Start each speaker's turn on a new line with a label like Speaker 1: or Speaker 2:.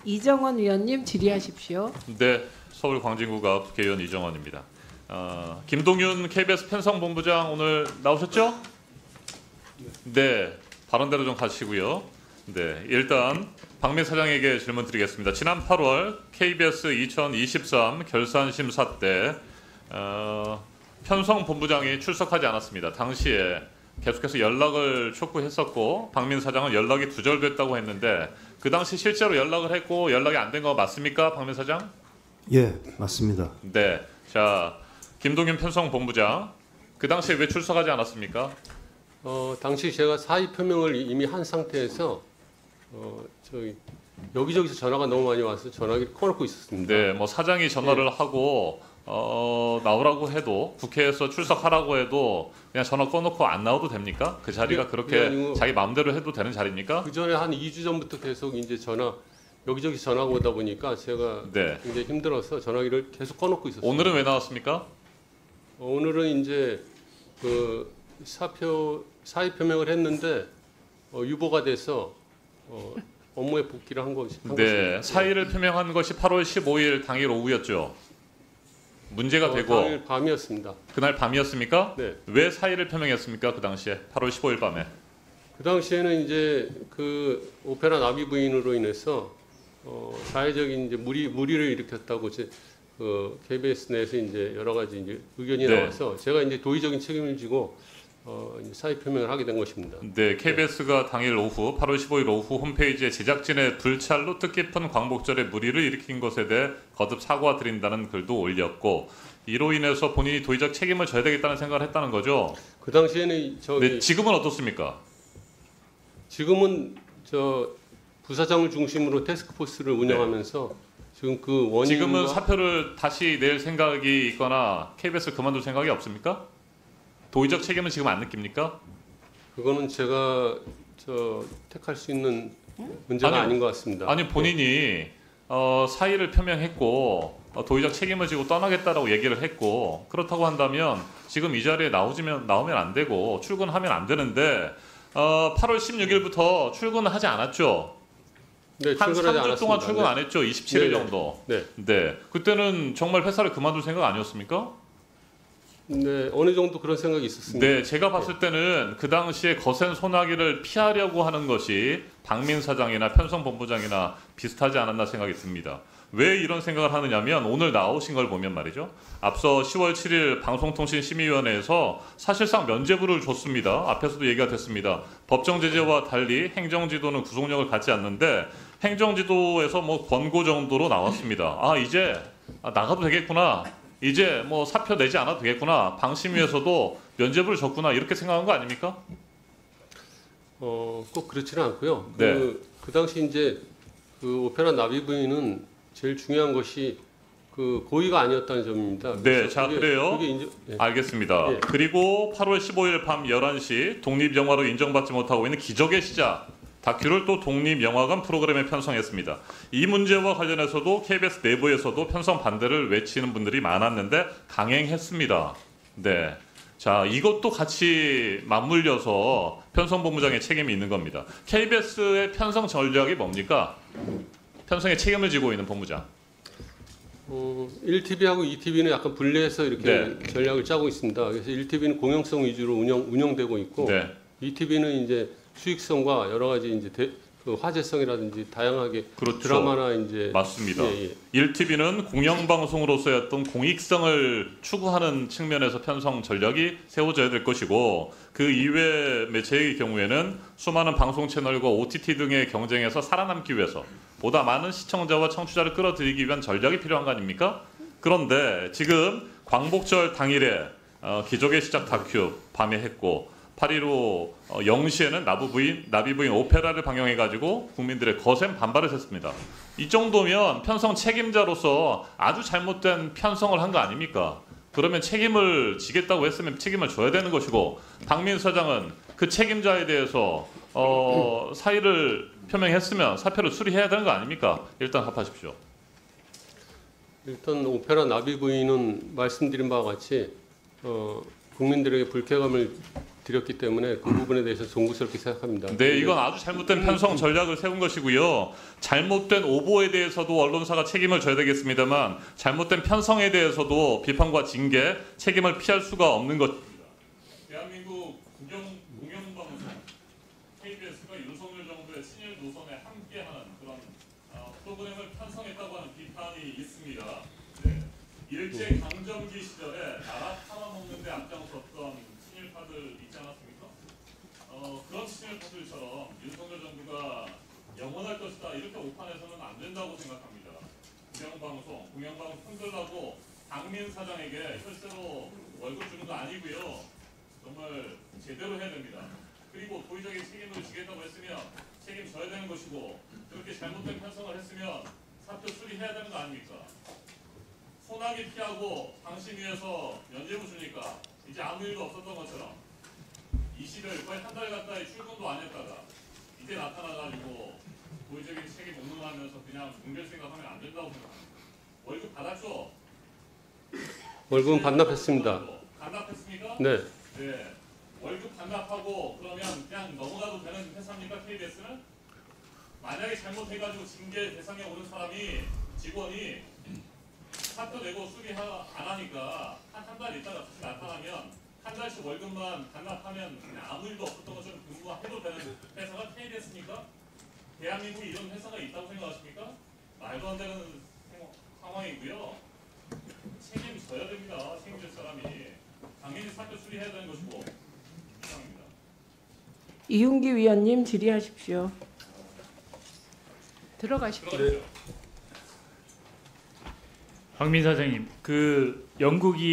Speaker 1: 이정원 위원님 질의하십시오.
Speaker 2: 네, 서울 광진구가 국회의원 이정원입니다. 김동윤 KBS 편성본부장 오늘 나오셨죠? 네, 발언대로 좀 가시고요. 네, 일단 박민 사장에게 질문 드리겠습니다. 지난 8월 KBS 2023 결산심사 때 편성본부장이 출석하지 않았습니다. 당시에 계속해서 연락을 촉구했었고 박민 사장은 연락이 두절됐다고 했는데 그 당시 실제로 연락을 했고 연락이 안 된 거 맞습니까, 박민 사장?
Speaker 3: 예, 맞습니다.
Speaker 2: 네, 자 김동윤 편성본부장 그 당시에 왜 출석하지 않았습니까?
Speaker 4: 당시 제가 사의 표명을 이미 한 상태에서 저기 여기저기서 전화가 너무 많이 와서 전화기를 꺼놓고 있었습니다.
Speaker 2: 네, 뭐 사장이 전화를 하고 나오라고 해도 국회에서 출석하라고 해도 그냥 전화 꺼놓고 안 나와도 됩니까? 그 자리가 그렇게 자기 마음대로 해도 되는 자리입니까?
Speaker 4: 그 전에 한 2주 전부터 계속 이제 여기저기 전화가 오다 보니까 제가
Speaker 2: 네.
Speaker 4: 굉장히 힘들어서 전화기를 계속 꺼놓고 있었습니다.
Speaker 2: 오늘은 왜 나왔습니까?
Speaker 4: 오늘은 이제 그 사의 표명을 했는데 유보가 돼서 업무에 복귀를 한 것입니다.
Speaker 2: 네, 사의를 표명한 것이 8월 15일 당일 오후였죠. 문제가 되고
Speaker 4: 당일 밤이었습니다.
Speaker 2: 그날 밤이었습니까?
Speaker 4: 네.
Speaker 2: 왜 사의를 표명했습니까? 그 당시에 8월 15일 밤에.
Speaker 4: 그 당시에는 이제 그 오페라 나비 부인으로 인해서 사회적인 이제 무리를 일으켰다고 그 KBS 내에서 이제 여러 가지 이제 의견이
Speaker 2: 네.
Speaker 4: 나와서 제가 이제 도의적인 책임을 지고 이제 사의 표명을 하게 된 것입니다.
Speaker 2: 네, KBS가 당일 오후 8월 15일 오후 홈페이지에 제작진의 불찰로 뜻깊은 광복절에 무리를 일으킨 것에 대해 거듭 사과드린다는 글도 올렸고 이로 인해서 본인이 도의적 책임을 져야 되겠다는 생각을 했다는 거죠.
Speaker 4: 그 당시에는
Speaker 2: 네, 지금은 어떻습니까?
Speaker 4: 지금은 부사장을 중심으로 태스크포스를 운영하면서 지금 그 원인과
Speaker 2: 지금은 사표를 다시 낼 생각이 있거나 KBS 그만둘 생각이 없습니까? 도의적 책임은 지금 안 느낍니까?
Speaker 4: 그거는 제가 택할 수 있는 문제가 아닌 것 같습니다.
Speaker 2: 아니 본인이 사의를 표명했고 도의적 책임을 지고 떠나겠다라고 얘기를 했고 그렇다고 한다면 지금 이 자리에 나오면 안 되고 출근하면 안 되는데 8월 16일부터 출근을 하지 않았죠?
Speaker 4: 네,
Speaker 2: 한 3주 동안 출근
Speaker 4: 네.
Speaker 2: 안 했죠? 27일 정도.
Speaker 4: 네.
Speaker 2: 네. 그때는 정말 회사를 그만둘 생각 아니었습니까?
Speaker 4: 네, 어느 정도 그런 생각이 있었습니다.
Speaker 2: 네, 제가 봤을 때는 그 당시에 거센 소나기를 피하려고 하는 것이 박민 사장이나 편성본부장이나 비슷하지 않았나 생각이 듭니다. 왜 이런 생각을 하느냐면 오늘 나오신 걸 보면 말이죠. 앞서 10월 7일 방송통신심의위원회에서 사실상 면죄부를 줬습니다. 앞에서도 얘기가 됐습니다. 법정 제재와 달리 행정지도는 구속력을 갖지 않는데 행정지도에서 뭐 권고 정도로 나왔습니다. 이제 나가도 되겠구나. 이제 뭐 사표 내지 않아도 되겠구나. 방심위에서도 면죄부를 줬구나. 이렇게 생각한 거 아닙니까?
Speaker 4: 꼭 그렇지는 않고요.
Speaker 2: 네.
Speaker 4: 그 당시 이제 그 오페라 나비 부인은 제일 중요한 것이 그 고의가 아니었다는 점입니다.
Speaker 2: 네, 자 그래요.
Speaker 4: 예.
Speaker 2: 알겠습니다.
Speaker 4: 예.
Speaker 2: 그리고 8월 15일 밤 11시 독립영화로 인정받지 못하고 있는 기적의 시작 다큐를 또 독립영화관 프로그램에 편성했습니다. 이 문제와 관련해서도 KBS 내부에서도 편성 반대를 외치는 분들이 많았는데 강행했습니다. 네, 자 이것도 같이 맞물려서 편성본부장의 책임이 있는 겁니다. KBS의 편성 전략이 뭡니까? 편성에 책임을 지고 있는 본부장.
Speaker 4: 1TV하고 2TV는 약간 분리해서 이렇게 전략을 짜고 있습니다. 그래서 1TV는 공영성 위주로 운영되고 있고
Speaker 2: 네.
Speaker 4: 2TV는 이제 수익성과 여러 가지 이제 그 화제성이라든지 다양하게
Speaker 2: 그렇죠.
Speaker 4: 드라마나 이제
Speaker 2: 맞습니다.
Speaker 4: 예.
Speaker 2: 1TV는 공영방송으로서의 어떤 공익성을 추구하는 측면에서 편성 전략이 세워져야 될 것이고 그 이외 매체의 경우에는 수많은 방송 채널과 OTT 등의 경쟁에서 살아남기 위해서 보다 많은 시청자와 청취자를 끌어들이기 위한 전략이 필요한 거 아닙니까? 그런데 지금 광복절 당일에 기적의 시작 다큐 밤에 했고 8.15 0시에는 나비부인 오페라를 방영해가지고 국민들의 거센 반발을 했습니다. 이 정도면 편성 책임자로서 아주 잘못된 편성을 한 거 아닙니까? 그러면 책임을 지겠다고 했으면 책임을 져야 되는 것이고 박민 사장은 그 책임자에 대해서 사의를 표명했으면 사표를 수리해야 되는 거 아닙니까? 일단 답하십시오.
Speaker 4: 일단 오페라 나비 부인은 말씀드린 바와 같이 국민들에게 불쾌감을 드렸기 때문에 그 부분에 대해서 송구스럽게 생각합니다.
Speaker 2: 네, 이건 아주 잘못된 편성 전략을 세운 것이고요. 잘못된 오보에 대해서도 언론사가 책임을 져야 되겠습니다만 잘못된 편성에 대해서도 비판과 징계, 책임을 피할 수가 없는 것입니다. 대한민국 공영방송 KBS가 윤석열 정부의 친일 노선에 함께하는 그런 프로그램을 편성했다고 하는 비판이 있습니다. 네. 일제 강점기 시절에 나라 팔아먹는 데 앞장섰던 친일파들 있지 않았습니까? 그런 친일파들처럼 윤석열 정부가 영원할 것이다 이렇게 오판해서는 안 된다고 생각합니다. 공영방송 흔들라고 강민 사장에게 실제로 월급 주는 거 아니고요. 정말 제대로 해야 됩니다. 그리고 도의적인 책임을 지겠다고 했으면 책임져야 되는 것이고 그렇게 잘못된 편성을 했으면 사표 수리해야 되는 거 아닙니까? 소나기 피하고 당신 위해서 면죄부 주니까 이제 아무 일도 없었던 것처럼 20일 거의 한 달 가까이 출근도 안 했다가 이제 나타나가지고 도의적인 책임 운운하면서 그냥 뭉갤 생각하면 안 된다고 생각합니다. 월급 받았죠?
Speaker 4: 월급은 반납했습니다.
Speaker 2: 반납했습니까?
Speaker 4: 네.
Speaker 2: 네. 월급 반납하고 그러면 그냥 넘어가도 되는 회사입니까? KBS는? 만약에 잘못해가지고 징계 대상에 오는 사람이 직원이 사표 내고 수리 안 하니까 한 달 있다가 다시 나타나면 한 달씩 월급만 반납하면 그냥 아무 일도 없었던 것처럼 근무해도 되는 회사가 KBS입니까? 대한민국에 이런 회사가 있다고 생각하십니까? 말도 안 되는 상황이고요. 책임져야 됩니다. 책임질 사람이. 당연히 사표 수리해야 되는 것이고 이상입니다.
Speaker 1: 이윤기 위원님 질의하십시오. 들어가십시오.
Speaker 2: 들어가시죠.
Speaker 5: 황민 사장님, 그 영국이